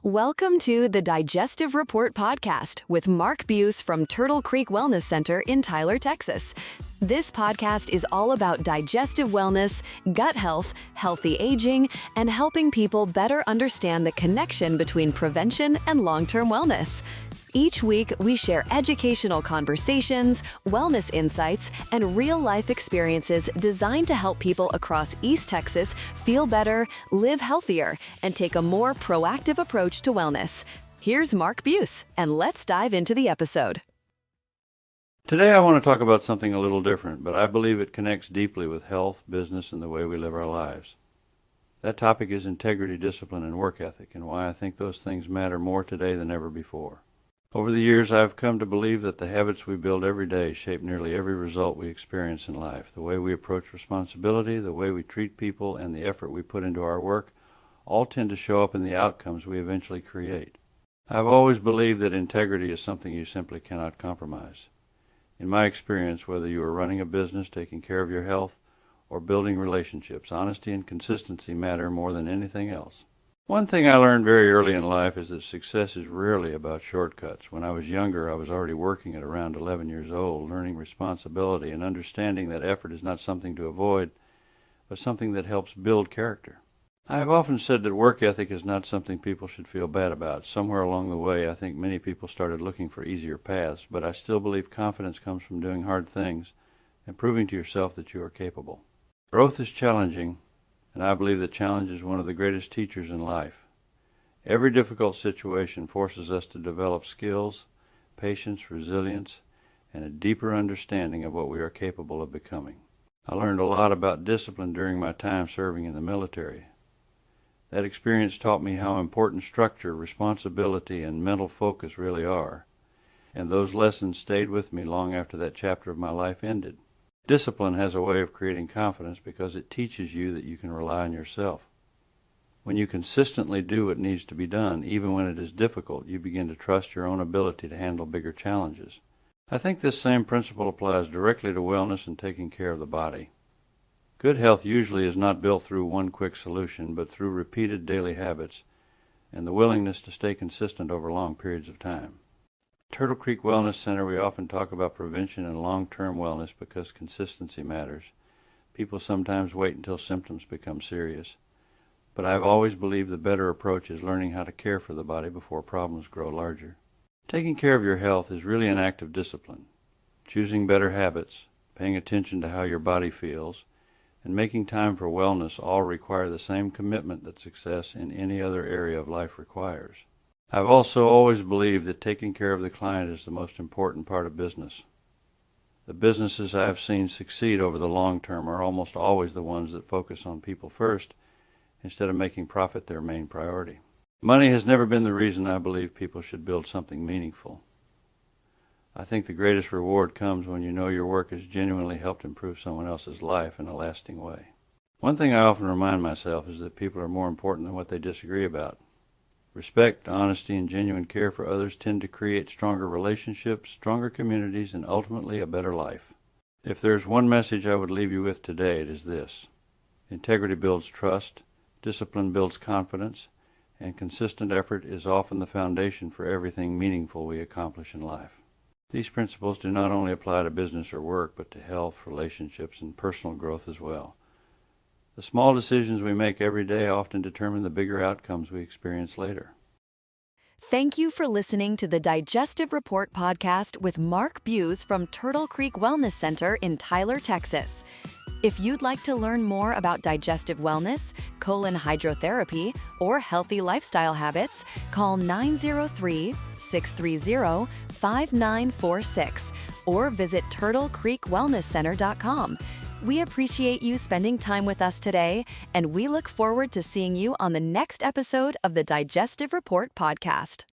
Welcome to the Digestive Report podcast with Mark Buse from Turtle Creek Wellness Center in Tyler, Texas. This podcast is all about digestive wellness, gut health, healthy aging, and helping people better understand the connection between prevention and long-term wellness. Each week, we share educational conversations, wellness insights, and real-life experiences designed to help people across East Texas feel better, live healthier, and take a more proactive approach to wellness. Here's Mark Buse, and let's dive into the episode. Today I want to talk about something a little different, but I believe it connects deeply with health, business, and the way we live our lives. That topic is integrity, discipline, and work ethic, and why I think those things matter more today than ever before. Over the years, I've come to believe that the habits we build every day shape nearly every result we experience in life. The way we approach responsibility, the way we treat people, and the effort we put into our work all tend to show up in the outcomes we eventually create. I've always believed that integrity is something you simply cannot compromise. In my experience, whether you are running a business, taking care of your health, or building relationships, honesty and consistency matter more than anything else. One thing I learned very early in life is that success is rarely about shortcuts. When I was younger, I was already working at around 11 years old, learning responsibility and understanding that effort is not something to avoid, but something that helps build character. I have often said that work ethic is not something people should feel bad about. Somewhere along the way, I think many people started looking for easier paths, but I still believe confidence comes from doing hard things and proving to yourself that you are capable. Growth is challenging, and I believe that challenge is one of the greatest teachers in life. Every difficult situation forces us to develop skills, patience, resilience, and a deeper understanding of what we are capable of becoming. I learned a lot about discipline during my time serving in the military. That experience taught me how important structure, responsibility, and mental focus really are, and those lessons stayed with me long after that chapter of my life ended. Discipline has a way of creating confidence because it teaches you that you can rely on yourself. When you consistently do what needs to be done, even when it is difficult, you begin to trust your own ability to handle bigger challenges. I think this same principle applies directly to wellness and taking care of the body. Good health usually is not built through one quick solution, but through repeated daily habits and the willingness to stay consistent over long periods of time. At Turtle Creek Wellness Center, we often talk about prevention and long-term wellness because consistency matters. People sometimes wait until symptoms become serious, but I've always believed the better approach is learning how to care for the body before problems grow larger. Taking care of your health is really an act of discipline. Choosing better habits, paying attention to how your body feels, and making time for wellness all require the same commitment that success in any other area of life requires. I've also always believed that taking care of the client is the most important part of business. The businesses I have seen succeed over the long term are almost always the ones that focus on people first instead of making profit their main priority. Money has never been the reason I believe people should build something meaningful. I think the greatest reward comes when you know your work has genuinely helped improve someone else's life in a lasting way. One thing I often remind myself is that people are more important than what they disagree about. Respect, honesty, and genuine care for others tend to create stronger relationships, stronger communities, and ultimately a better life. If there's one message I would leave you with today, it is this. Integrity builds trust, discipline builds confidence, and consistent effort is often the foundation for everything meaningful we accomplish in life. These principles do not only apply to business or work, but to health, relationships, and personal growth as well. The small decisions we make every day often determine the bigger outcomes we experience later. Thank you for listening to the Digestive Report podcast with Mark Buse from Turtle Creek Wellness Center in Tyler, Texas. If you'd like to learn more about digestive wellness, colon hydrotherapy, or healthy lifestyle habits, call 903-630-5946 or visit turtlecreekwellnesscenter.com. We appreciate you spending time with us today, and we look forward to seeing you on the next episode of the Digestive Report podcast.